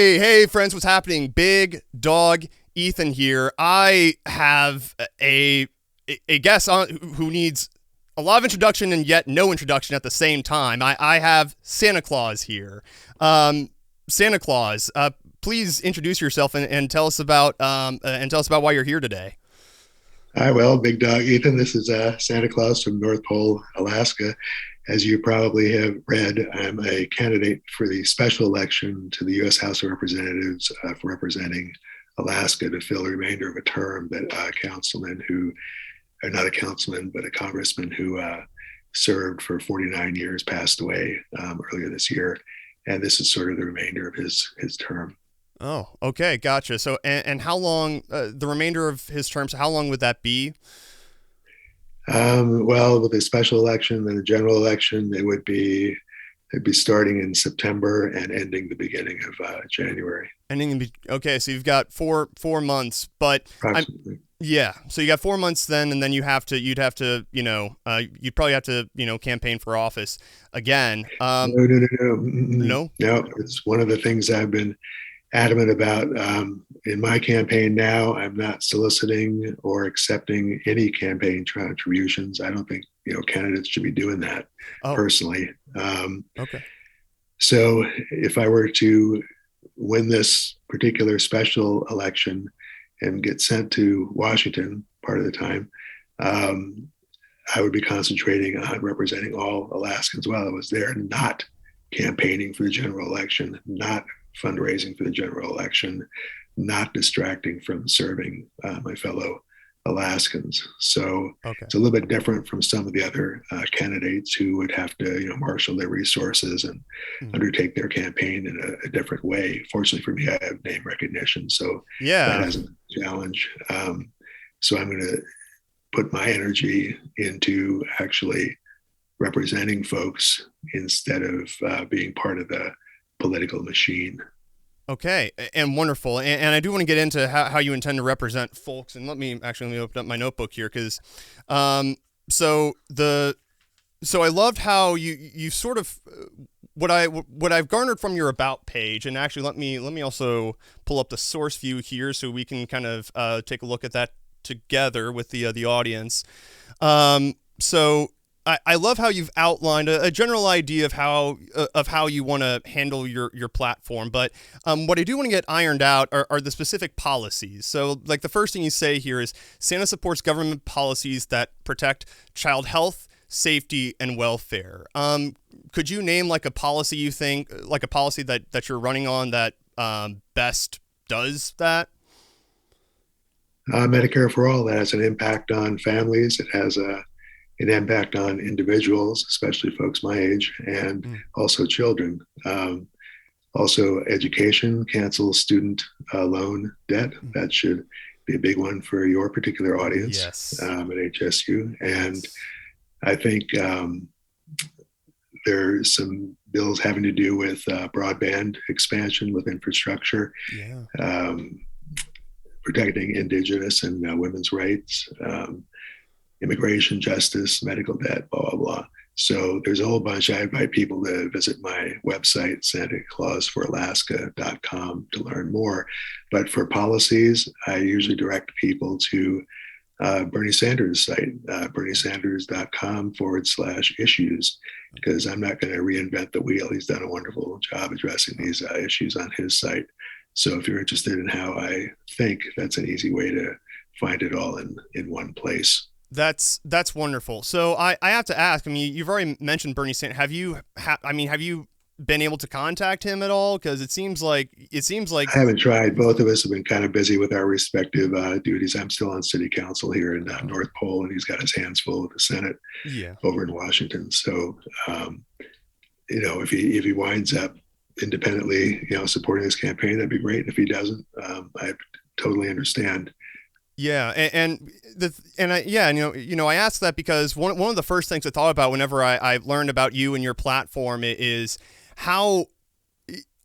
Hey, friends, what's happening? Big Dog Ethan here. I have a guest on who needs a lot of introduction and yet no introduction at the same time. I have Santa Claus here. Santa Claus, please introduce yourself and tell us about why you're here today. Hi, well, Big Dog Ethan. This is Santa Claus from North Pole, Alaska. As you probably have read, I'm a candidate for the special election to the U.S. House of Representatives for representing Alaska to fill the remainder of a term that a councilman who, or not a councilman, but a congressman who served for 49 years passed away earlier this year. And this is sort of the remainder of his term. Oh, okay, gotcha. So, and how long the remainder of his term? So, how long would that be? Well, with the special election and the general election, it'd be starting in September and ending the beginning of January, Ending in okay. So you've got four months, but I'm approximately. yeah. So you got 4 months then, and then you'd have to you'd probably have to campaign for office again. No, no, no, no, No. no. It's one of the things I've been adamant about in my campaign. Now, I'm not soliciting or accepting any campaign contributions. I don't think candidates should be doing that Oh, personally. okay. So, if I were to win this particular special election and get sent to Washington part of the time, um, I would be concentrating on representing all Alaskans while I was there, not campaigning for the general election, not fundraising for the general election, not distracting from serving my fellow Alaskans. So Okay. it's a little bit different from some of the other candidates who would have to, marshal their resources and Mhm. undertake their campaign in a different way. Fortunately for me, I have name recognition, so that Yeah. hasn't been a challenge. So I'm going to put my energy into actually representing folks instead of being part of the political machine. Okay, and wonderful. And I do want to get into how you intend to represent folks. And let me open up my notebook here because, um, so the so I loved how you sort of what I've garnered from your about page. And actually, let me also pull up the source view here so we can kind of take a look at that together with the audience. So I love how you've outlined a general idea of how you want to handle your platform, but what I do want to get ironed out are the specific policies. So, like the first thing you say here is Santa supports government policies that protect child health, safety, and welfare. Could you name like a policy you think, like a policy that you're running on that best does that? Medicare for all, that has an impact on families. It has an impact on individuals, especially folks my age, and Mm. also children. Also, education, cancel student loan debt. That should be a big one for your particular audience Yes. at HSU. And Yes. I think there's some bills having to do with broadband expansion with infrastructure, Yeah. um, protecting indigenous and women's rights, immigration, justice, medical debt, blah, blah, blah. So there's a whole bunch. I invite people to visit my website, santaclausforalaska.com, to learn more. But for policies, I usually direct people to Bernie Sanders' site, berniesanders.com/issues, because I'm not going to reinvent the wheel. He's done a wonderful job addressing these issues on his site. So if you're interested in how I think, that's an easy way to find it all in one place. That's wonderful. So I have to ask. I mean, you've already mentioned Bernie Sanders. Have you been able to contact him at all? Because it seems like I haven't tried. Both of us have been kind of busy with our respective duties. I'm still on city council here in North Pole, and he's got his hands full with the Senate yeah. over in Washington. So, um, if he winds up independently, supporting this campaign, that'd be great. If he doesn't, I totally understand. Yeah, and I asked that because one of the first things I thought about whenever I learned about you and your platform is how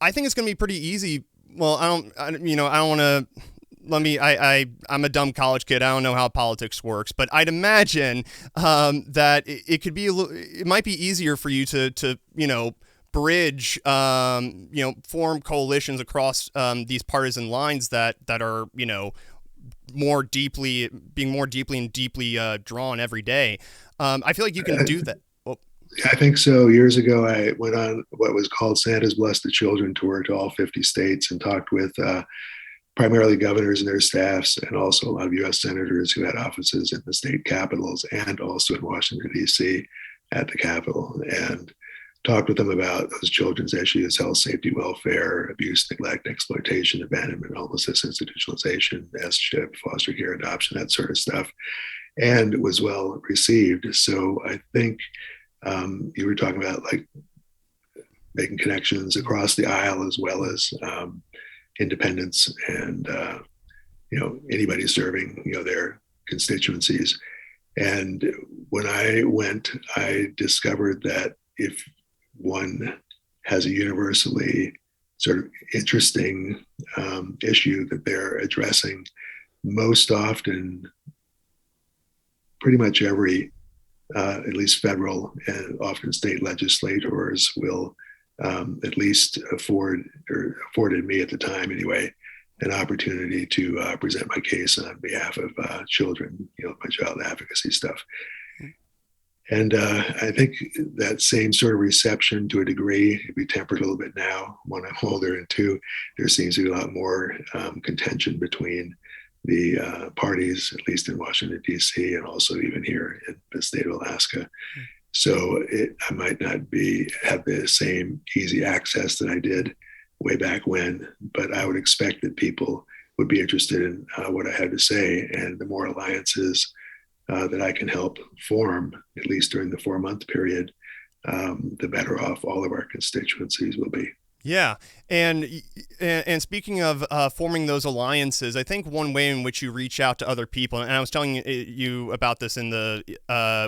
I think it's going to be pretty easy. Well, I don't want to. I'm a dumb college kid. I don't know how politics works, but I'd imagine that it could be it might be easier for you to bridge, form coalitions across these partisan lines that are, more deeply and deeply drawn every day. I feel like you can do that. Well, I think so. Years ago, I went on what was called Santa's Bless the Children tour to all 50 states and talked with primarily governors and their staffs, and also a lot of U.S. senators who had offices in the state capitals and also in Washington, D.C. at the Capitol, and talked with them about those children's issues: health, safety, welfare, abuse, neglect, exploitation, abandonment, homelessness, institutionalization, S chip, foster care, adoption, that sort of stuff, and it was well received. So I think you were talking about like making connections across the aisle as well as independents and anybody serving their constituencies. And when I went, I discovered that if one has a universally sort of interesting issue that they're addressing, most often, pretty much every, at least federal and often state legislators will at least afforded me at the time anyway, an opportunity to present my case on behalf of children, my child advocacy stuff. And I think that same sort of reception to a degree, it'd be tempered a little bit now. One, I'm older, and two, there seems to be a lot more contention between the parties, at least in Washington, D.C., and also even here in the state of Alaska. So I might not have the same easy access that I did way back when, but I would expect that people would be interested in what I had to say, and the more alliances that I can help form, at least during the 4-month period, the better off all of our constituencies will be. Yeah, and speaking of forming those alliances, I think one way in which you reach out to other people, and I was telling you about this in the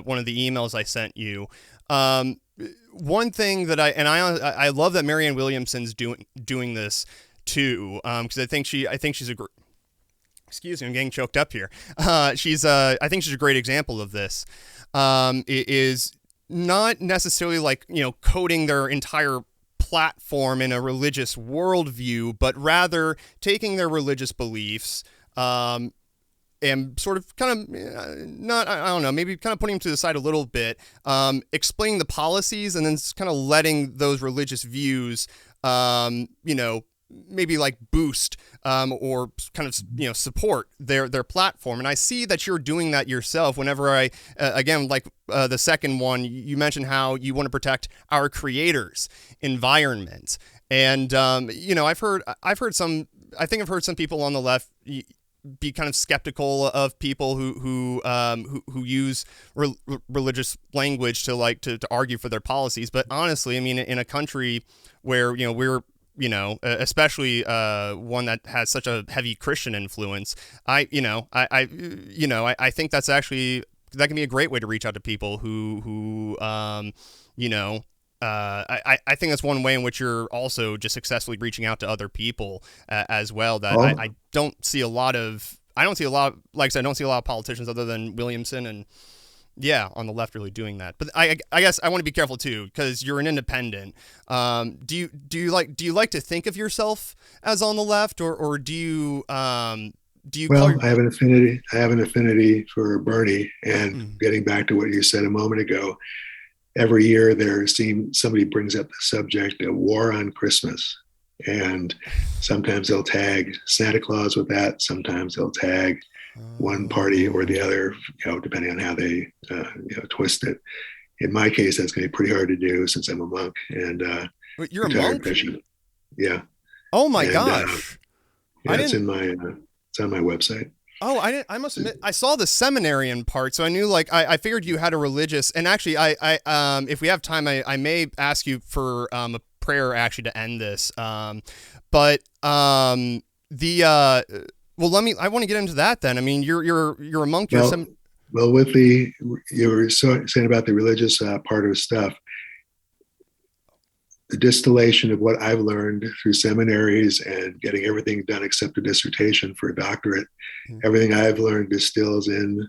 one of the emails I sent you. One thing that I love that Marianne Williamson's doing this too, because I think she's a excuse me, I'm getting choked up here. I think she's a great example of this. It is not necessarily like coding their entire platform in a religious worldview, but rather taking their religious beliefs and sort of kind of I don't know, maybe kind of putting them to the side a little bit, explaining the policies, and then kind of letting those religious views, maybe like boost or kind of support their platform. And I see that you're doing that yourself. Whenever I again, like the second one, you mentioned how you want to protect our creators' environment, and I've heard some people on the left be kind of skeptical of people who use religious language to argue for their policies. But honestly, I mean, in a country where we're especially one that has such a heavy Christian influence, I think that's actually, that can be a great way to reach out to people who I think that's one way in which you're also just successfully reaching out to other people as well. That I don't see a lot of, like I said, I don't see a lot of politicians other than Williamson and on the left really doing that. But I guess I want to be careful too, because you're an independent. Do you like to think of yourself as on the left, or do you Well, I have an affinity for Bernie, and getting back to what you said a moment ago, every year somebody brings up the subject of war on Christmas, and sometimes they'll tag Santa Claus with that. Sometimes they'll tag one party or the other, depending on how they twist it. In my case, that's going to be pretty hard to do since I'm a monk and you're a monk? Bishop. Yeah. Oh my gosh! It's on my website. Oh, I must admit, I saw the seminarian part, so I knew, like, I figured you had a religious. And actually, I if we have time, I may ask you for a prayer actually to end this. Well, I want to get into that then. I mean, you're a monk. You were saying about the religious part of stuff. The distillation of what I've learned through seminaries and getting everything done except a dissertation for a doctorate, everything I've learned distills in,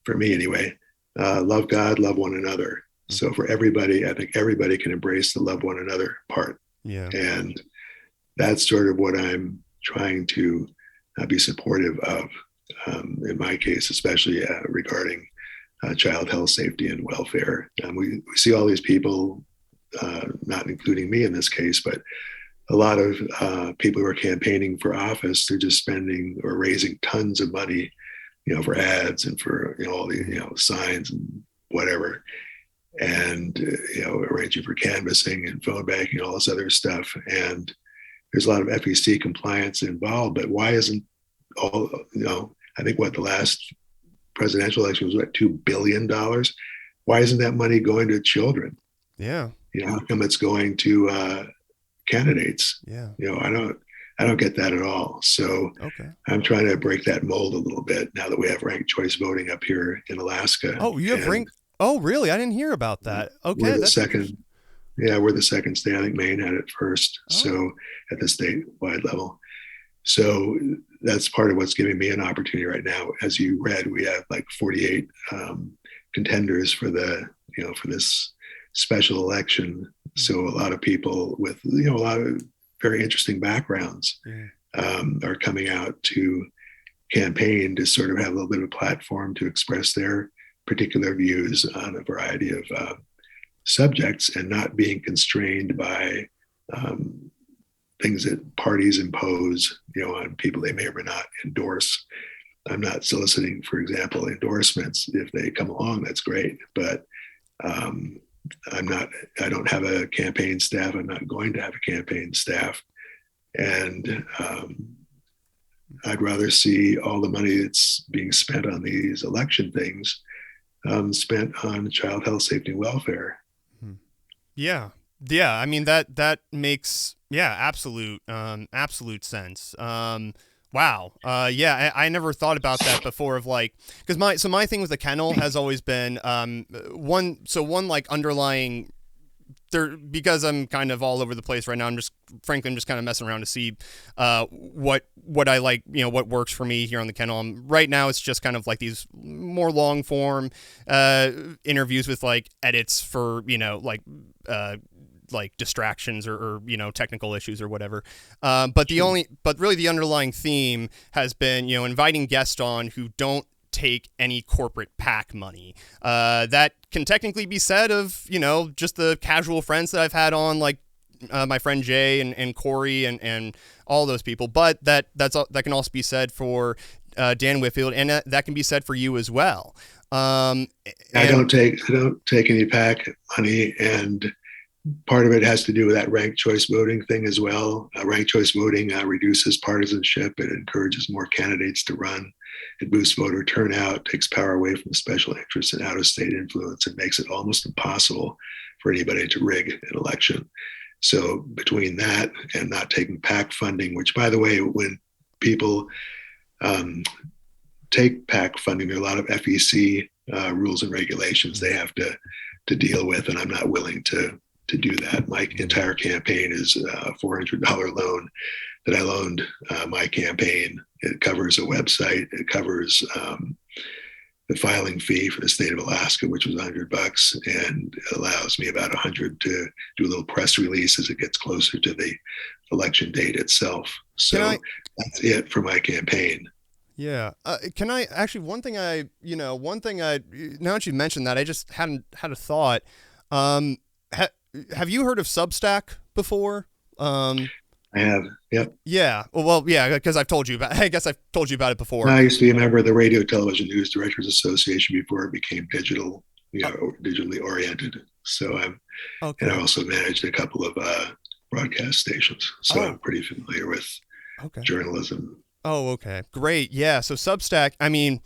for me anyway, love God, love one another. So for everybody, I think everybody can embrace the love one another part. Yeah. And that's sort of what I'm trying to be supportive of, in my case, especially regarding child health, safety, and welfare. We see all these people, not including me in this case, but a lot of people who are campaigning for office, they're just spending or raising tons of money, for ads and for, all the, signs and whatever. And, arranging for canvassing and phone banking, all this other stuff. And there's a lot of FEC compliance involved, but why isn't all, I think the last presidential election was $2 billion. Why isn't that money going to children? Yeah. How come it's going to candidates? Yeah. I don't get that at all. So okay. I'm trying to break that mold a little bit now that we have ranked choice voting up here in Alaska. Oh, you have ranked. Oh, really? I didn't hear about that. Okay. We're the second. Yeah, we're the second state. I think Maine had it first. Oh. So at the statewide level. So that's part of what's giving me an opportunity right now. As you read, we have like 48 contenders for for this special election. So a lot of people with, a lot of very interesting backgrounds are coming out to campaign to sort of have a little bit of a platform to express their particular views on a variety of subjects and not being constrained by things that parties impose, on people they may or may not endorse. I'm not soliciting, for example, endorsements. If they come along, that's great. But I don't have a campaign staff. I'm not going to have a campaign staff. And I'd rather see all the money that's being spent on these election things spent on child health, safety, and welfare. Yeah. Yeah. I mean, that makes, absolute sense. Wow. Yeah, I never thought about that before of like, because my thing with the kennel has always been one like underlying there, because I'm kind of all over the place right now. I'm just kind of messing around to see what I like, what works for me here on the kennel. Right now it's just kind of like these more long form interviews with like edits for, like distractions or technical issues or whatever. But really the underlying theme has been, inviting guests on who don't take any corporate PAC money. That can technically be said of, just the casual friends that I've had on, like my friend Jay and Corey and all those people. But that can also be said for Dan Whitfield, and that can be said for you as well. I don't take any PAC money, and part of it has to do with that ranked choice voting thing as well. Ranked choice voting reduces partisanship. It encourages more candidates to run. It boosts voter turnout, takes power away from special interests and out-of-state influence. It makes it almost impossible for anybody to rig an election. So between that and not taking PAC funding, which, by the way, when people take PAC funding, there are a lot of FEC rules and regulations they have to deal with, and I'm not willing to do that. My entire campaign is a $400 loan that I loaned my campaign. It covers a website. It covers the filing fee for the state of Alaska, which was $100, and it allows me about $100 to do a little press release as it gets closer to the election date itself. So that's it for my campaign. Yeah. Can I actually, one thing I, now that you mentioned that, I just hadn't had a thought. Have you heard of Substack before? I have. Yep. Yeah. Well, yeah, because I've told you about. I guess I've told you about it before. I used to be a member of the Radio Television News Directors Association before it became digitally oriented. So and I also managed a couple of broadcast stations. So I'm pretty familiar with journalism. Oh, okay, great. Yeah. So Substack. I mean,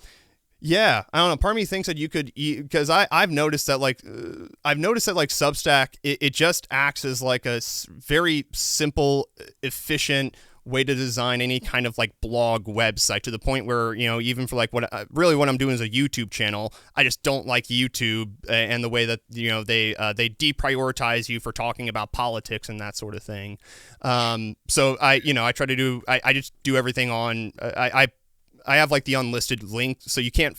yeah, I don't know. Part of me thinks that you could, because I've noticed that like Substack, it just acts as like a very simple, efficient way to design any kind of like blog website, to the point where, even for like what I'm doing is a YouTube channel, I just don't like YouTube and the way that, they deprioritize you for talking about politics and that sort of thing. So I try to do, I just do everything on, I have like the unlisted link, so you can't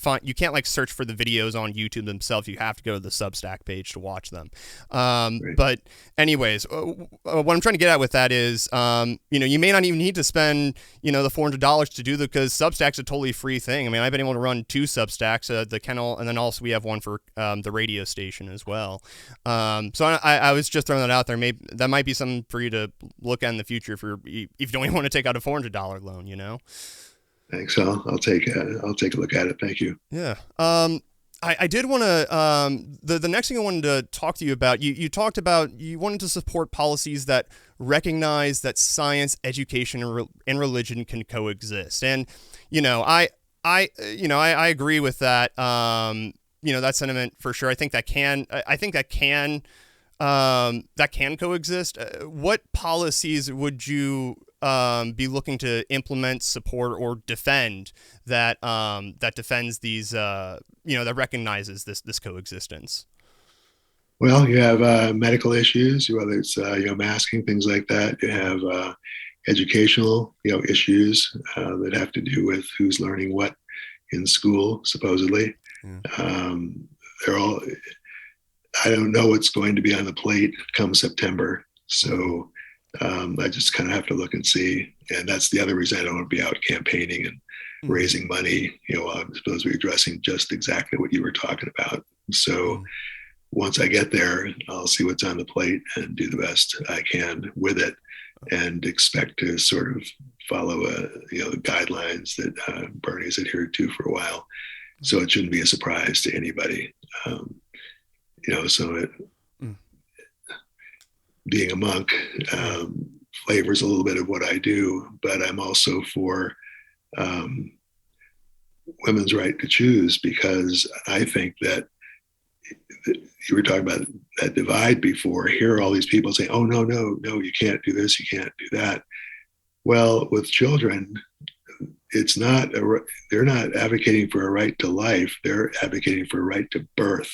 like search for the videos on YouTube themselves. You have to go to the Substack page to watch them. Right. But anyways, what I'm trying to get at with that is, you may not even need to spend, the $400 to do that, because Substack's a totally free thing. I mean, I've been able to run 2 Substacks, the Kennel, and then also we have one for the radio station as well. So I was just throwing that out there. Maybe that might be something for you to look at in the future if you don't even want to take out a $400 loan. Thanks. I'll take a look at it. Thank you. Yeah. I did want to, the next thing I wanted to talk to you about, you talked about you wanted to support policies that recognize that science, education, and religion can coexist. And, I agree with that, that sentiment for sure. I think that can coexist. What policies would you be looking to implement, support, or defend that defends these, that recognizes this coexistence? Well, you have medical issues, whether it's masking, things like that. You have educational issues that have to do with who's learning what in school, supposedly. They're all. I don't know what's going to be on the plate come September, so I just kind of have to look and see. And that's the other reason I don't want to be out campaigning and raising money. I'm supposed to be addressing just exactly what you were talking about. So once I get there, I'll see what's on the plate and do the best I can with it, and expect to sort of follow the guidelines that Bernie's adhered to for a while. So it shouldn't be a surprise to anybody. Being a monk flavors a little bit of what I do, but I'm also for women's right to choose, because I think that you were talking about that divide before. Here are all these people saying, oh, no, you can't do this, you can't do that. Well, with children, they're not advocating for a right to life, they're advocating for a right to birth.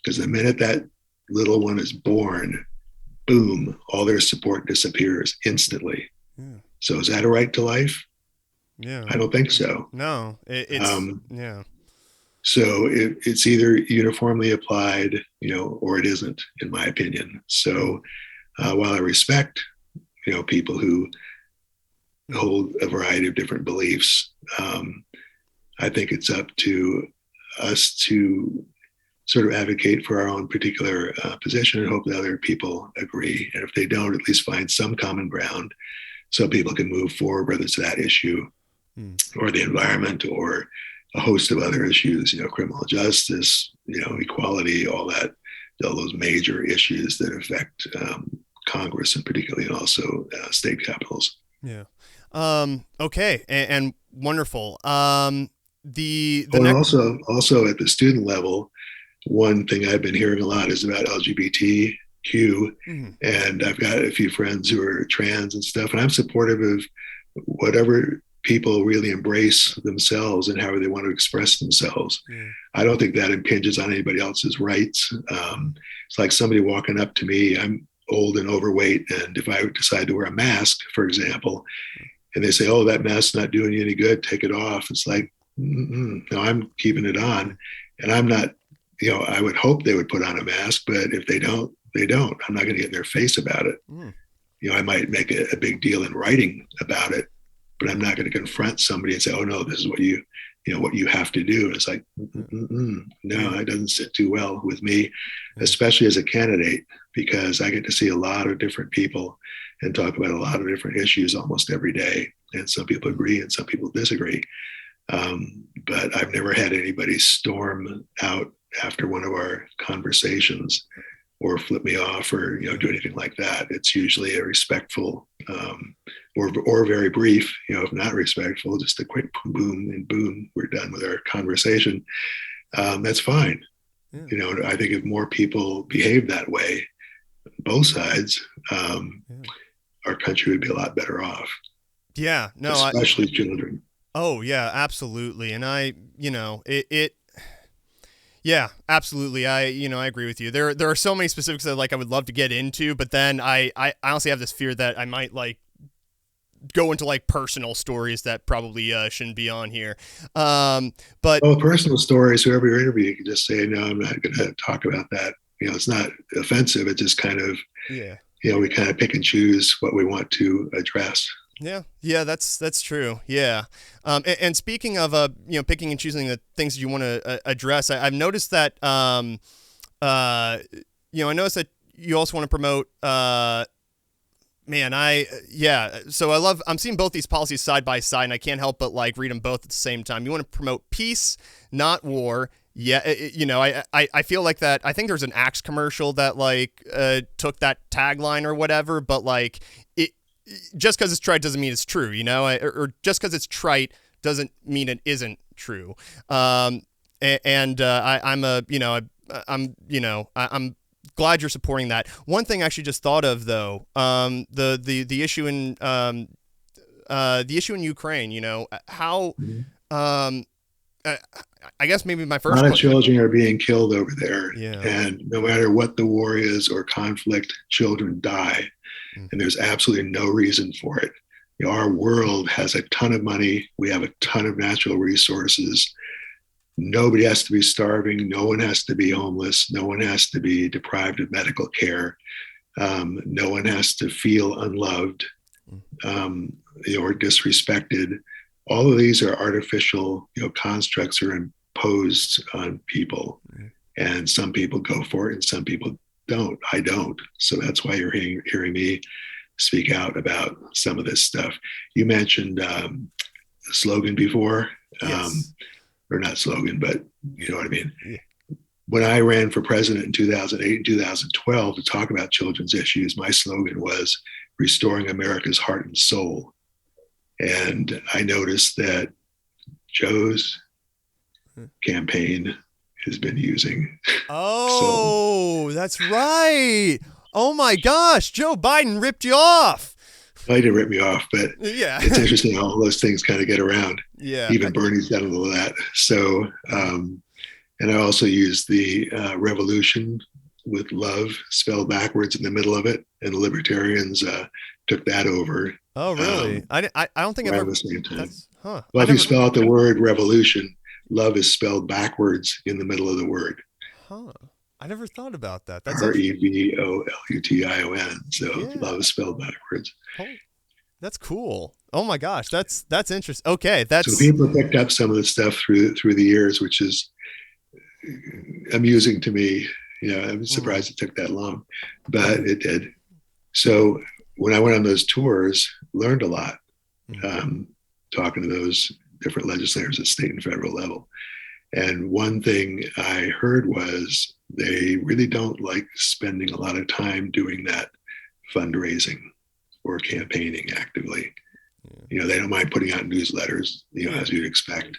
Because the minute that little one is born, boom, all their support disappears instantly. Yeah. So is that a right to life? Yeah. I don't think so. No, yeah. So it's either uniformly applied, or it isn't, in my opinion. So while I respect, people who hold a variety of different beliefs, I think it's up to us to sort of advocate for our own particular position and hope that other people agree. And if they don't, at least find some common ground so people can move forward, whether it's that issue or the environment or a host of other issues, criminal justice, equality, all those major issues that affect Congress, and particularly also state capitals. Yeah. Okay. And wonderful. Also at the student level, one thing I've been hearing a lot is about LGBTQ, and I've got a few friends who are trans and stuff, and I'm supportive of whatever people really embrace themselves and however they want to express themselves. I don't think that impinges on anybody else's rights. It's like somebody walking up to me, I'm old and overweight, and if I decide to wear a mask, for example, and they say, oh, that mask's not doing you any good, take it off. It's like, no, I'm keeping it on. And I'm not, I would hope they would put on a mask, but if they don't, they don't. I'm not going to get in their face about it. I might make a big deal in writing about it, but I'm not going to confront somebody and say, oh no, this is what you have to do. And it's like, no, it doesn't sit too well with me, especially as a candidate, because I get to see a lot of different people and talk about a lot of different issues almost every day. And some people agree and some people disagree. But I've never had anybody storm out after one of our conversations or flip me off or, do anything like that. It's usually a respectful, or very brief, if not respectful, just a quick boom and boom, we're done with our conversation. That's fine. I think if more people behave that way, both sides, our country would be a lot better off. Yeah, no, especially children. Oh yeah, absolutely. And yeah, absolutely. I agree with you. There are so many specifics that I would love to get into, but then I honestly have this fear that I might go into like personal stories that probably shouldn't be on here. But Well, personal stories, whoever you interview, you can just say, no, I'm not going to talk about that. It's not offensive. It just kind of, yeah. we kind of pick and choose what we want to address. Yeah, yeah, that's true. Yeah, and speaking of picking and choosing the things you want to address, I've noticed that I noticed that you also want to promote. Man, So I'm seeing both these policies side by side, and I can't help but like read them both at the same time. You want to promote peace, not war. Yeah, I feel like that. I think there's an Axe commercial that like took that tagline or whatever, but like it just because it's trite doesn't mean it's true, or just because it's trite doesn't mean it isn't true. I'm glad you're supporting that. One thing I actually just thought of though, the issue in the issue in Ukraine. How um, uh, I guess maybe my A first lot of question. children are being killed over there. Yeah. And no matter what the war is or conflict, children die. Mm. And there's absolutely no reason for it. Our world has a ton of money. We have a ton of natural resources. Nobody has to be starving. No one has to be homeless. No one has to be deprived of medical care. No one has to feel unloved or disrespected. All of these are artificial, constructs are imposed on people, and some people go for it, and some people don't. I don't. So that's why you're hearing me speak out about some of this stuff. You mentioned the slogan before, Yes. or not slogan, but you know what I mean. Yeah. When I ran for president in 2008 and 2012 to talk about children's issues, my slogan was restoring America's heart and soul. And I noticed that Joe's campaign has been using soul. Oh, that's right. Oh my gosh, Joe Biden ripped you off. Well, he didn't rip me off, but Yeah. it's interesting how all those things kind of get around. Yeah. Even Bernie's done a little of that. So, and I also used the revolution with love spelled backwards in the middle of it, and the libertarians took that over. Oh, really? I don't think I've Around ever. the same time. That's huh. Well, I if you never. spell out the word revolution, love is spelled backwards in the middle of the word. Huh. I never thought about that. That's Revolution. So yeah. love is spelled backwards. Oh, that's cool. Oh my gosh, that's interesting. Okay, So that's people picked up some of the stuff through the years, which is amusing to me. I'm surprised it took that long, but it did. So when I went on those tours, learned a lot, talking to those different legislators at state and federal level. And one thing I heard was they really don't like spending a lot of time doing that fundraising or campaigning actively. They don't mind putting out newsletters, as you'd expect,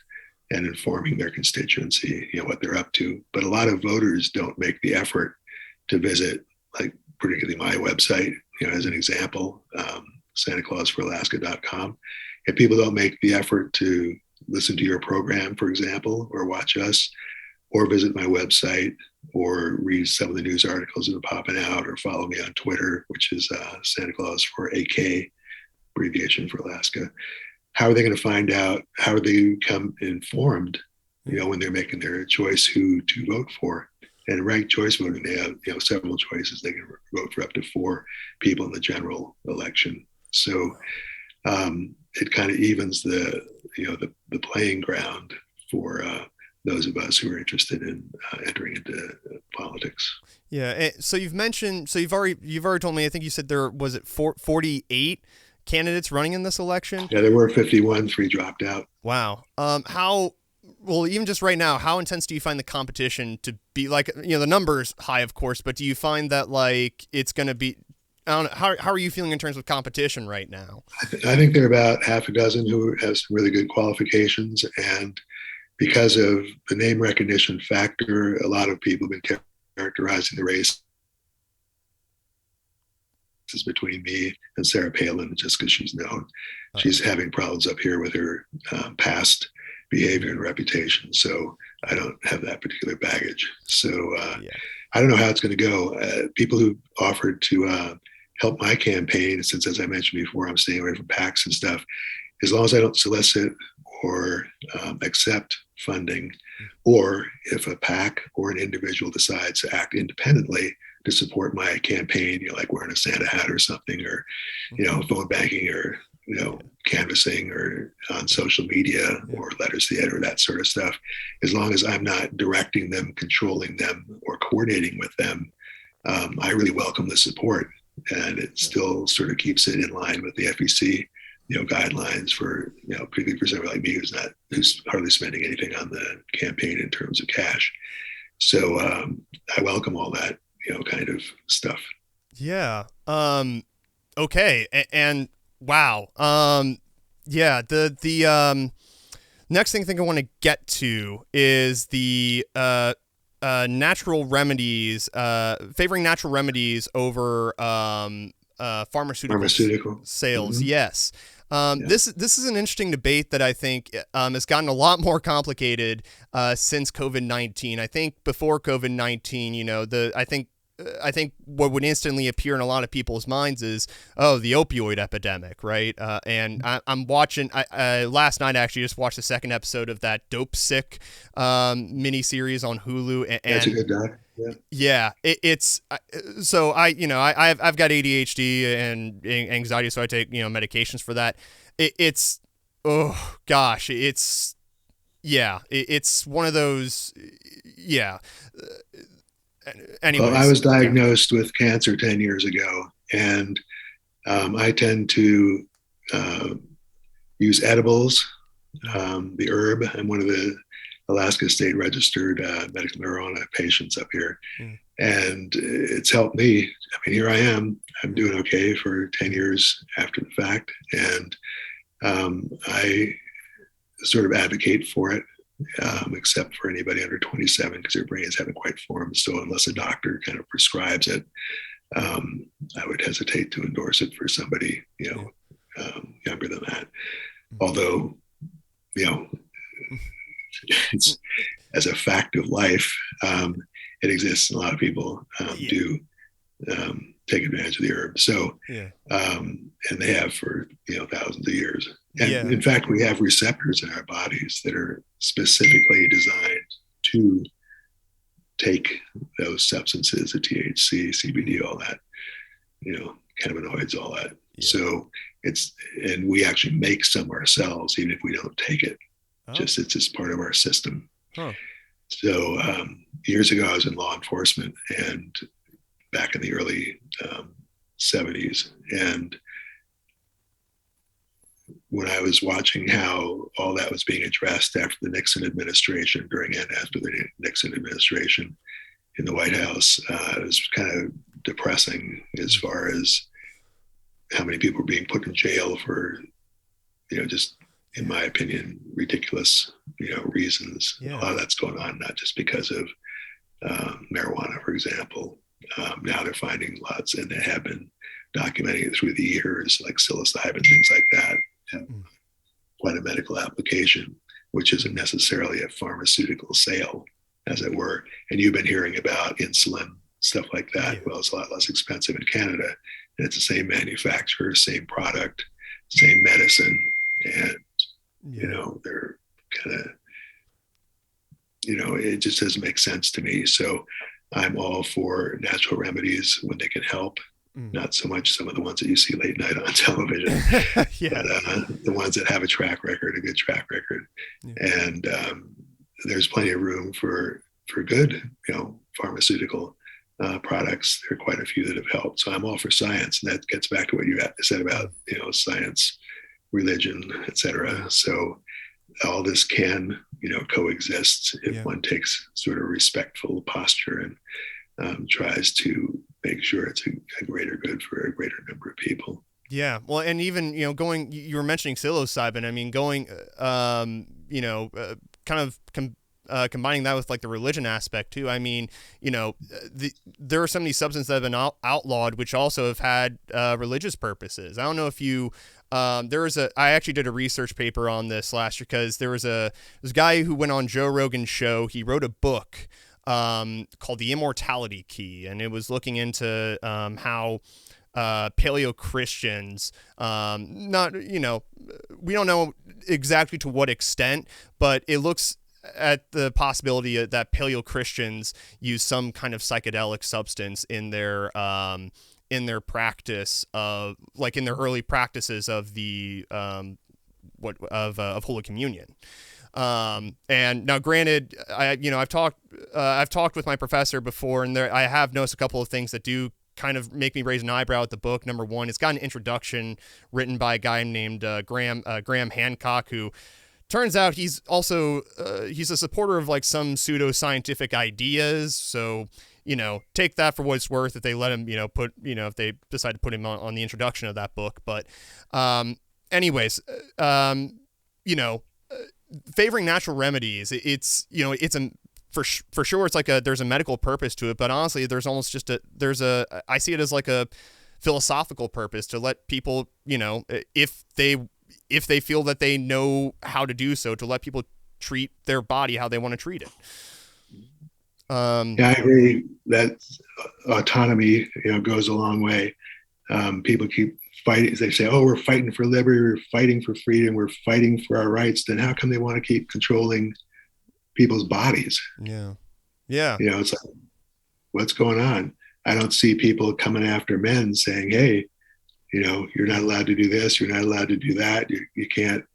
and informing their constituency, what they're up to. But a lot of voters don't make the effort to visit, like particularly my website, as an example, SantaClausForAlaska.com. If people don't make the effort to listen to your program, for example, or watch us, or visit my website, or read some of the news articles that are popping out, or follow me on Twitter, which is Santa Claus for AK, abbreviation for Alaska. How are they going to find out? How are they become informed, when they're making their choice who to vote for? And ranked choice voting, they have several choices. They can vote for up to 4 people in the general election. So it kind of evens the playing ground for those of us who are interested in entering into politics. yeah. So you've mentioned. So you've already told me. I think you said there was it 48 candidates running in this election. Yeah, there were 51. 3 dropped out. Wow. How? Well, even just right now, how intense do you find the competition to be? Like, the numbers high, of course, but do you find that like it's going to be? I don't know. How are you feeling in terms of competition right now? I think there are about half a dozen who have some really good qualifications, and because of the name recognition factor, a lot of people have been characterizing the race between me and Sarah Palin just because she's known. She's having problems up here with her past behavior and reputation. So I don't have that particular baggage. So I don't know how it's going to go. People who offered to help my campaign, since, as I mentioned before, I'm staying away from PACs and stuff, as long as I don't solicit or accept funding, or if a PAC or an individual decides to act independently to support my campaign, like wearing a Santa hat or something, or, phone banking, or, canvassing, or on social media, or letters to the editor, that sort of stuff, as long as I'm not directing them, controlling them, or coordinating with them, I really welcome the support. And it still sort of keeps it in line with the FEC, guidelines for, particularly for somebody like me who's hardly spending anything on the campaign in terms of cash. So I welcome all that, kind of stuff. Yeah. Okay. And wow. Yeah. The next thing I think I want to get to is the natural remedies, favoring natural remedies over pharmaceutical sales. Mm-hmm. Yes. This is an interesting debate that I think has gotten a lot more complicated since COVID-19. I think before COVID-19, I think what would instantly appear in a lot of people's minds is, the opioid epidemic, right? And I'm watching. Last night I actually just watched the second episode of that Dope Sick miniseries on Hulu. And that's a good doc. Yeah, it's so I've got ADHD and anxiety, so I take medications for that. It's one of those. Yeah. Anyways, well, I was diagnosed with cancer 10 years ago, and I tend to use edibles, the herb. I'm one of the Alaska State registered medical marijuana patients up here. And it's helped me. I mean, here I am. I'm doing okay for 10 years after the fact. And I sort of advocate for it, except for anybody under 27, because their brains haven't quite formed. So unless a doctor kind of prescribes it, I would hesitate to endorse it for somebody, younger than that. Although, it's, as a fact of life, it exists, and a lot of people do take advantage of the herb. So, and they have for thousands of years. And in fact, we have receptors in our bodies that are specifically designed to take those substances, the THC, CBD, all that, cannabinoids, all that. So and we actually make some ourselves, even if we don't take it. It's just part of our system. So years ago, I was in law enforcement, and back in the early 70s. And when I was watching how all that was being addressed after the Nixon administration, during and after the Nixon administration in the White House, it was kind of depressing as far as how many people were being put in jail for, just, in my opinion, ridiculous, reasons. A lot of that's going on, not just because of marijuana, for example. Now they're finding lots, and they have been documenting it through the years, like psilocybin, things like that, and quite a medical application, which isn't necessarily a pharmaceutical sale, as it were. And you've been hearing about insulin, stuff like that. Well, it's a lot less expensive in Canada, and it's the same manufacturer, same product, same medicine, and they're kind of, it just doesn't make sense to me. So I'm all for natural remedies when they can help, not so much some of the ones that you see late night on television, but the ones that have a track record, a good track record. And there's plenty of room for good, pharmaceutical products. There are quite a few that have helped. So I'm all for science. And that gets back to what you said about, science, religion, etc. So all this can, coexist if one takes sort of respectful posture and tries to make sure it's a greater good for a greater number of people. Yeah. Well, and even, you were mentioning psilocybin. I mean, kind of combining that with like the religion aspect too. I mean, there are some of these substances that have been outlawed, which also have had religious purposes. I don't know if you, I actually did a research paper on this last year, because there was this guy who went on Joe Rogan's show. He wrote a book called The Immortality Key, and it was looking into how paleo Christians. Not, we don't know exactly to what extent, but it looks at the possibility that paleo Christians use some kind of psychedelic substance in their practice of, like, in their early practices of the of Holy Communion. And now, granted, I've talked with my professor before, and I have noticed a couple of things that do kind of make me raise an eyebrow at the book. Number one, it's got an introduction written by a guy named Graham Hancock, who turns out he's also he's a supporter of like some pseudoscientific ideas. So, take that for what it's worth if they let him, if they decide to put him on the introduction of that book. But anyways, favoring natural remedies, it's for sure it's like there's a medical purpose to it, but honestly there's almost just I see it as like a philosophical purpose to let people, if they feel that they know how to do so, to let people treat their body how they want to treat it. Yeah, I agree that autonomy, goes a long way. People keep fighting. They say, "Oh, we're fighting for liberty. We're fighting for freedom. We're fighting for our rights." Then how come they want to keep controlling people's bodies? Yeah, yeah. It's like, what's going on? I don't see people coming after men saying, "Hey, you're not allowed to do this. You're not allowed to do that. You can't,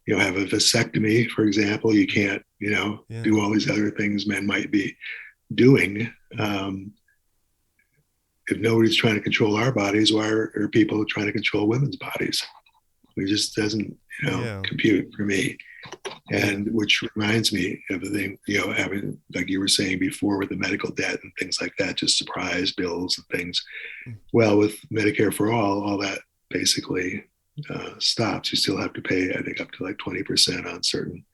have a vasectomy, for example. You can't, do all these other things men might be doing." If nobody's trying to control our bodies, why are people trying to control women's bodies? It just doesn't, compute for me. And which reminds me of the thing, having, like you were saying before, with the medical debt and things like that, just surprise bills and things. Well, with Medicare for all that basically stops. You still have to pay, I think, up to like 20% on certain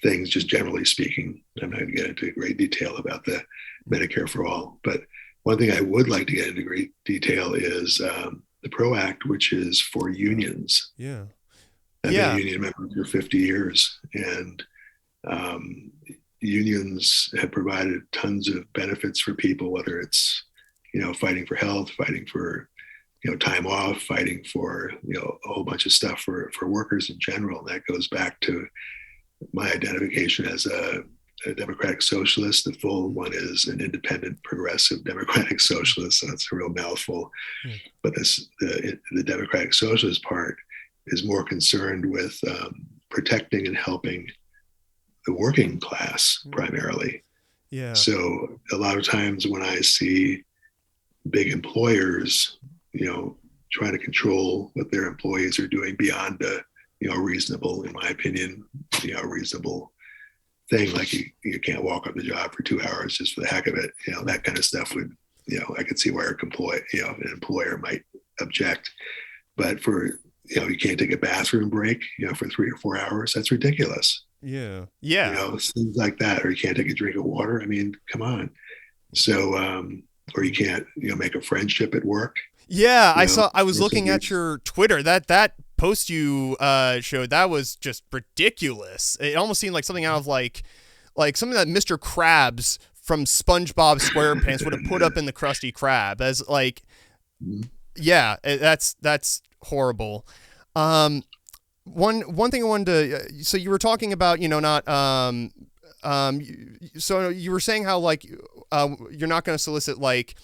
things, just generally speaking. I'm not going to get into great detail about the Medicare for all, but one thing I would like to get into great detail is the PRO Act, which is for unions. Yeah. I've been a union member for 50 years, and unions have provided tons of benefits for people, whether it's, fighting for health, fighting for, time off, fighting for, a whole bunch of stuff for workers in general. And that goes back to my identification as a democratic socialist. The full one is an independent progressive democratic socialist. So that's a real mouthful. But the democratic socialist part is more concerned with protecting and helping the working class primarily. Yeah. So a lot of times when I see big employers, trying to control what their employees are doing beyond a, reasonable, in my opinion, reasonable thing, like you can't walk up the job for 2 hours just for the heck of it, that kind of stuff would, I could see where an employer might object. But for, you can't take a bathroom break, for 3 or 4 hours, that's ridiculous. Yeah. Things like that. Or you can't take a drink of water. I mean, come on. So, or you can't, make a friendship at work. Yeah, I was looking at your Twitter. That post you showed, that was just ridiculous. It almost seemed like something out of like something that Mr. Krabs from SpongeBob SquarePants would have put up in the Krusty Krab as like, yeah, that's horrible. One thing I wanted to, so you were talking about, so you were saying how like you're not going to solicit like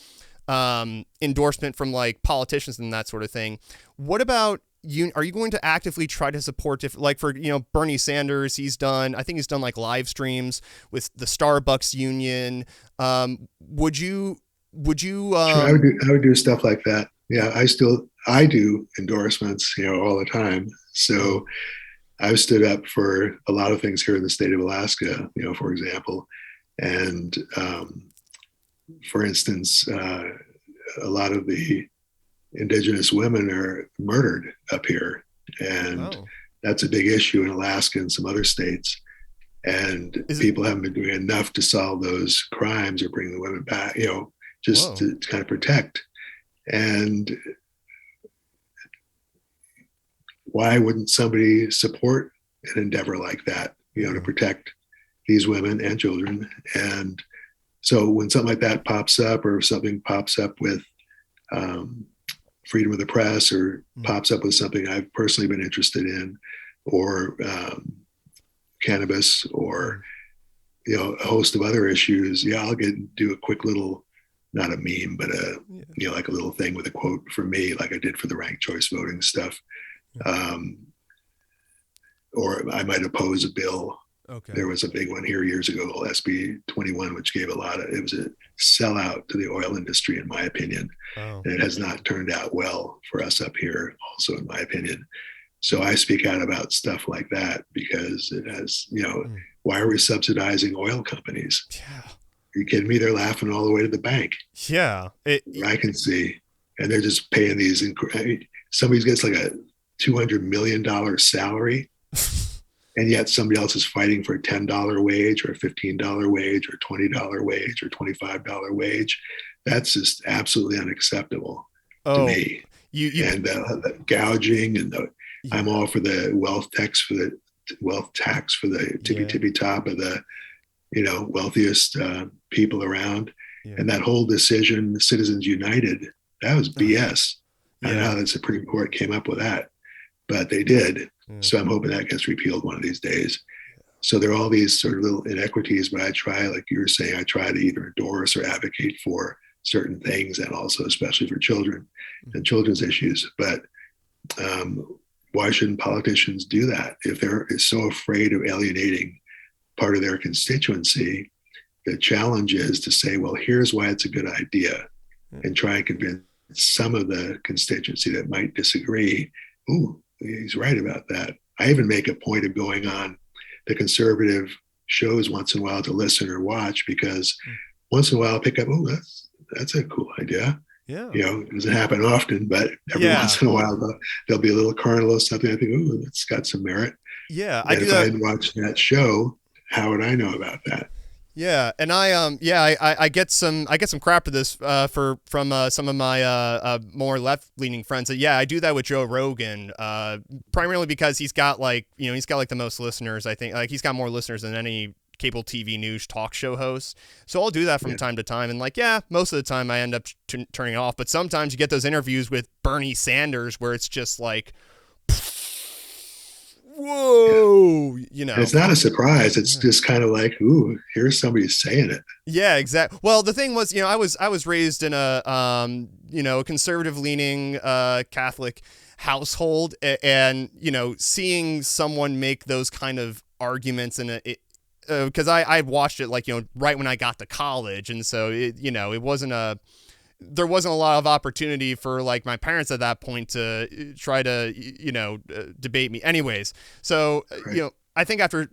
endorsement from like politicians and that sort of thing. What about you? Are you going to actively try to support different, like for, Bernie Sanders, I think he's done like live streams with the Starbucks union. Would you Sure, I would do stuff like that. Yeah. I do endorsements, all the time. So I've stood up for a lot of things here in the state of Alaska, for example. And for instance, a lot of the indigenous women are murdered up here. And that's a big issue in Alaska and some other states. And people haven't been doing enough to solve those crimes or bring the women back, just to kind of protect. And why wouldn't somebody support an endeavor like that, to protect these women and children? And so when something like that pops up, or something pops up with freedom of the press or Mm. pops up with something I've personally been interested in, or cannabis, or Mm. a host of other issues, yeah, I'll do a quick little, not a meme, but Yeah. like a little thing with a quote from me, like I did for the ranked choice voting stuff. Yeah. Um, or I might oppose a bill. Okay. There was a big one here years ago, SB 21, which gave it was a sellout to the oil industry, in my opinion. Oh. And it has not turned out well for us up here, also, in my opinion. So I speak out about stuff like that because it has, Mm. why are we subsidizing oil companies? Yeah. Are you kidding me? They're laughing all the way to the bank. Yeah. I can see. And they're just paying these. Somebody gets like a $200 million salary, and yet somebody else is fighting for a $10 wage or a $15 wage or $20 wage or $25 wage. That's just absolutely unacceptable to Oh, me. you. And the gouging and I'm Yeah. all for the wealth tax for the Yeah. tippy top of the wealthiest people around. Yeah. And that whole decision, Citizens United, that was BS. I don't know Yeah. how the Supreme Court came up with that, but they did. Yeah. So I'm hoping that gets repealed one of these days. So there are all these sort of little inequities, but I try, like you were saying, I try to either endorse or advocate for certain things, and also especially for children and children's issues. But why shouldn't politicians do that? If they're so afraid of alienating part of their constituency, the challenge is to say, well, here's why it's a good idea, and try and convince some of the constituency that might disagree. Ooh, he's right about that. I even make a point of going on the conservative shows once in a while to listen or watch, because once in a while I'll pick up, oh, that's a cool idea. Yeah. It doesn't happen often, but every Yeah. once in a while there'll be a little kernel of something I think, oh, that's got some merit. Yeah. I And do if I that. hadn't watched that show, how would I know about that? Yeah, and I get some crap for this from some of my more left leaning friends. Yeah, I do that with Joe Rogan, primarily because he's got like the most listeners. I think like he's got more listeners than any cable TV news talk show host. So I'll do that from time to time, and most of the time I end up turning it off. But sometimes you get those interviews with Bernie Sanders where it's just like, whoa, And it's not a surprise. It's just kind of like, ooh, here's somebody saying it. Yeah, exactly. Well, the thing was, I was raised in a a conservative leaning Catholic household, and seeing someone make those kind of arguments in because I watched it right when I got to college, and so it wasn't there wasn't a lot of opportunity for like my parents at that point to try to debate me. Anyways, so Right. I think after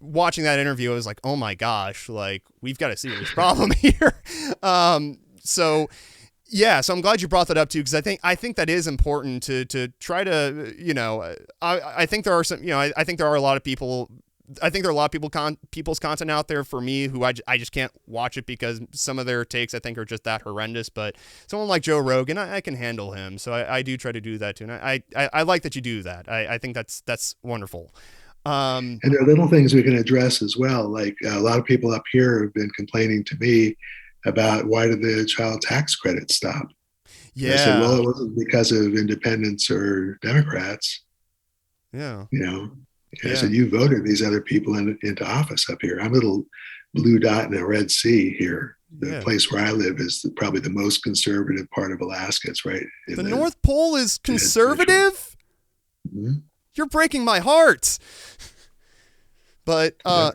watching that interview, I was like, oh my gosh, like we've got a serious problem here. So yeah, so I'm glad you brought that up too, because I think that is important to try to I think there are some I think there are a lot of people. I think there are a lot of people's content out there for me who I just can't watch it because some of their takes I think are just that horrendous. But someone like Joe Rogan, I can handle him. So I do try to do that too. And I like that you do that. I think that's wonderful. And there are little things we can address as well. Like a lot of people up here have been complaining to me about, why did the child tax credit stop? And I said, well, Yeah. it wasn't because of independents or Democrats. Yeah. I Yeah. said, you voted these other people into office up here. I'm a little blue dot in a red sea here. The Yeah. place where I live is probably the most conservative part of Alaska. It's right in The North Pole is conservative? Mm-hmm. You're breaking my heart. But Yeah.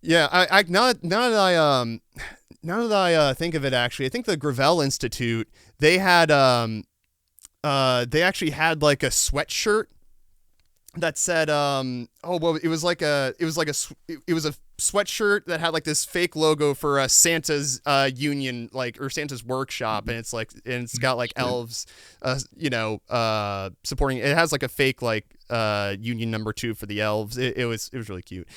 yeah, I now that I think of it, actually, I think the Gravel Institute, they actually had like a sweatshirt that said it was a sweatshirt that had like this fake logo for Santa's union, like, or Santa's workshop, and it's got like elves supporting it. Has like a fake like union number 2 for the elves. It was really cute.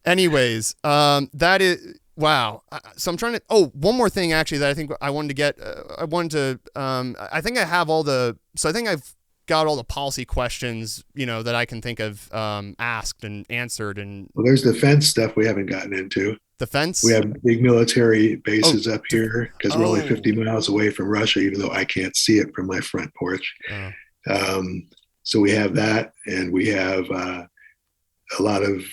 Anyways, that is wow. So I'm trying to one more thing actually that I think I wanted to get I think I have I think I've got all the policy questions, that I can think of, asked and answered. And Well, there's defense stuff we haven't gotten into. The We fence? have big military Oh, bases up def- here because we're only 50 oh, miles away from Russia, even though I can't see it from my front porch. oh, Um, so we have that, and we have a lot of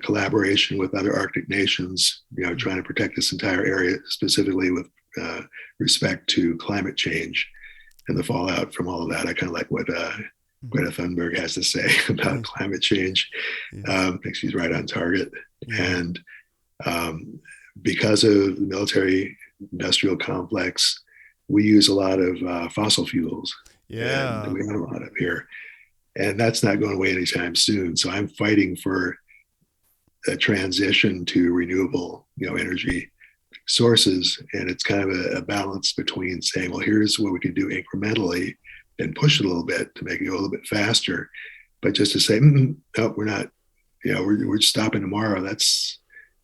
collaboration with other Arctic nations, trying to protect this entire area, specifically with uh, respect to climate change and the fallout from all of that. I kind of like what Greta Thunberg has to say about climate change. yeah, I think she's right on target. yeah, And um, because of the military industrial complex, we use a lot of fossil fuels, and yeah, we have a lot of here. And that's not going away anytime soon. So I'm fighting for a transition to renewable, energy sources. And it's kind of a balance between saying, well, here's what we can do incrementally and push it a little bit to make it go a little bit faster. But just to say, no, we're not, we're stopping tomorrow.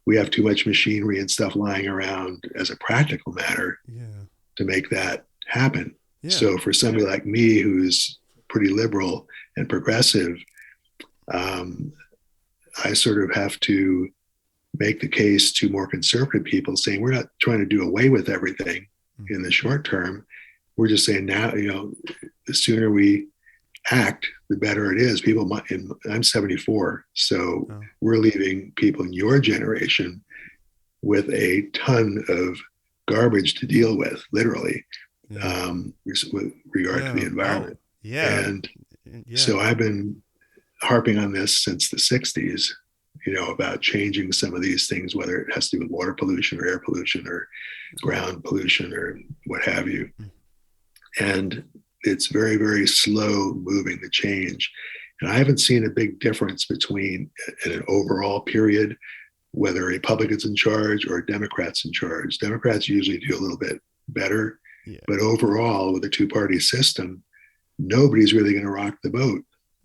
We have too much machinery and stuff lying around as a practical matter yeah, to make that happen. yeah, So for somebody like me who's pretty liberal and progressive, um, I sort of have to make the case to more conservative people saying we're not trying to do away with everything in the short term. We're just saying now, the sooner we act, the better it is. People, I'm 74, so oh, we're leaving people in your generation with a ton of garbage to deal with, literally, yeah, with regard to the yeah, oh, environment. yeah, And yeah, so I've been harping on this since the 60s, about changing some of these things, whether it has to do with water pollution or air pollution or ground pollution or what have you. And it's very, very slow moving the change. And I haven't seen a big difference between in an overall period, whether a Republican's in charge or a Democrat's in charge. Democrats usually do a little bit better, yeah, but overall, with a two-party system, nobody's really going to rock the boat.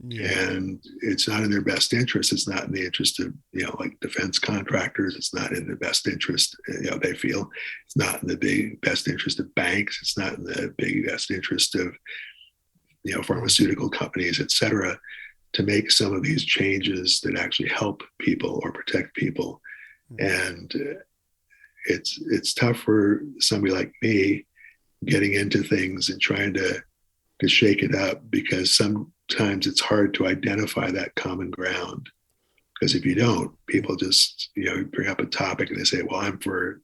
yeah, And it's not in their best interest. It's not in the interest of, like defense contractors. It's not in the best interest, they feel. It's not in the big best interest of banks. It's not in the big best interest of, pharmaceutical companies, et cetera, to make some of these changes that actually help people or protect people. And it's tough for somebody like me getting into things and trying to shake it up, because sometimes it's hard to identify that common ground. Because if you don't, people just, bring up a topic and they say, well, I'm for,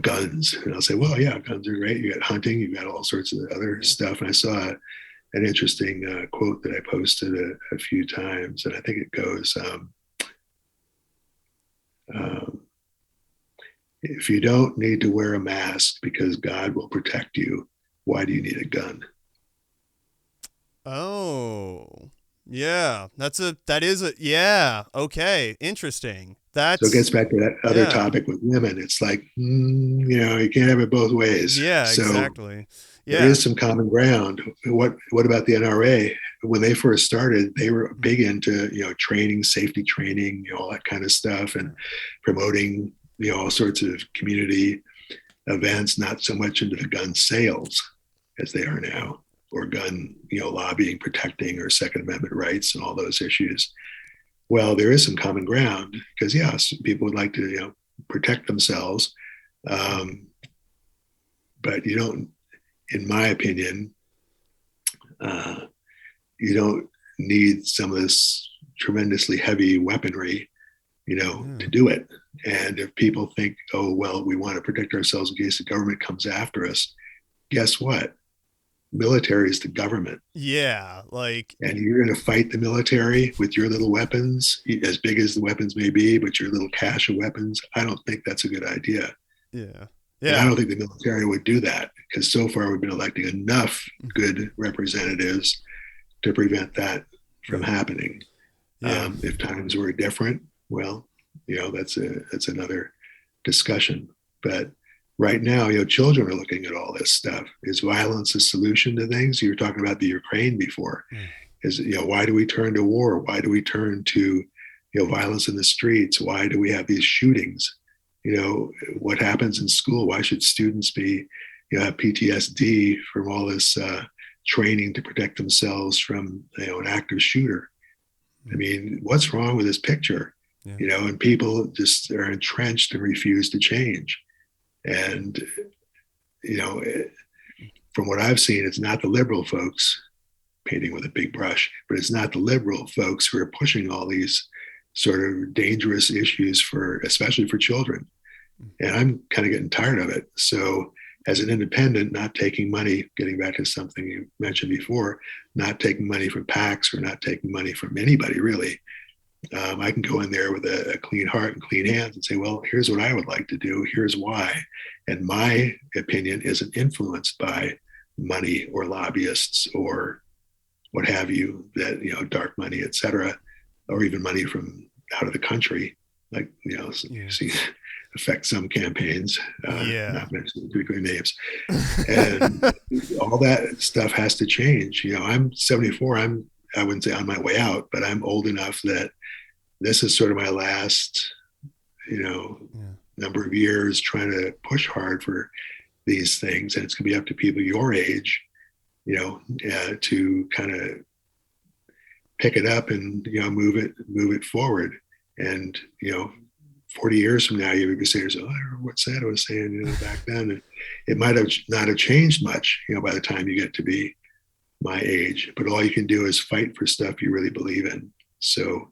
guns. And I'll say, well, yeah, guns are great. You got hunting, you got all sorts of other stuff. And I saw an interesting quote that I posted a few times. And I think it goes, um, if you don't need to wear a mask because God will protect you, why do you need a gun? oh, yeah, that is a, yeah, okay, interesting. So it gets That's, back to that other yeah, topic with women. It's like, you can't have it both ways. yeah, So exactly. there Yeah. is some common ground. What about the NRA? When they first started, they were big into training, safety training, all that kind of stuff, and promoting all sorts of community events. Not so much into the gun sales as they are now, or gun lobbying, protecting, or Second Amendment rights, and all those issues. Well, there is some common ground because yes, people would like to protect themselves, um, but you don't, in my opinion, uh, you don't need some of this tremendously heavy weaponry, Yeah. to do it. And if people think, oh well, we want to protect ourselves in case the government comes after us, guess what? Military is the government. Yeah, like, And you're going to fight the military with your little weapons, as big as the weapons may be, but your little cache of weapons. I don't think that's a good idea. yeah, And I yeah, don't think the military would do that, because so far we've been electing enough good representatives to prevent that from yeah, happening. yeah, If times were different, well, that's another discussion. But right now, children are looking at all this stuff. Is violence a solution to things? You were talking about the Ukraine before. yeah, Is why do we turn to war? Why do we turn to violence in the streets? Why do we have these shootings? What happens in school? Why should students be have PTSD from all this training to protect themselves from an active shooter? I mean, what's wrong with this picture? Yeah. And people just are entrenched and refuse to change. And, you know, from what I've seen, it's not the liberal folks painting with a big brush, but it's not the liberal folks who are pushing all these sort of dangerous issues especially for children. And I'm kind of getting tired of it. So as an independent, not taking money, getting back to something you mentioned before, not taking money from PACs or not taking money from anybody really, I can go in there with a clean heart and clean hands and say, well, here's what I would like to do. Here's why. And my opinion isn't influenced by money or lobbyists or what have you, that, dark money, et cetera, or even money from out of the country, like, you see affect some campaigns, not mentioning particular names. And all that stuff has to change. I'm 74. I wouldn't say on my way out, but I'm old enough that this is sort of my last, number of years trying to push hard for these things. And it's going to be up to people your age, to kind of pick it up and, move it forward. And, 40 years from now, you would be saying, oh, I remember what Santa was saying, back then. And it might have not have changed much, by the time you get to be my age, but all you can do is fight for stuff you really believe in. So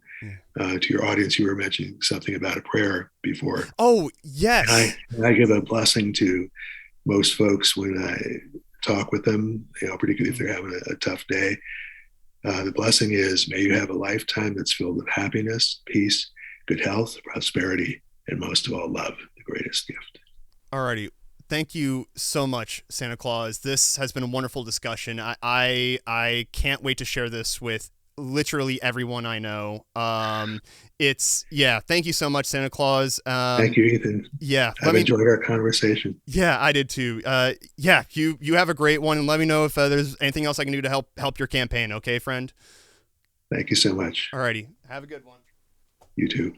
to your audience, you were mentioning something about a prayer before. Oh, yes. And I give a blessing to most folks when I talk with them, particularly if they're having a tough day. The blessing is, may you have a lifetime that's filled with happiness, peace, good health, prosperity, and most of all, love, the greatest gift. Alrighty. Thank you so much, Santa Claus. This has been a wonderful discussion. I can't wait to share this with literally everyone I know. Thank you so much, Santa Claus. Thank you, Ethan. Yeah. I've enjoyed our conversation. Yeah, I did too. You have a great one, and let me know if there's anything else I can do to help your campaign. Okay, friend? Thank you so much. Alrighty. Have a good one. You too.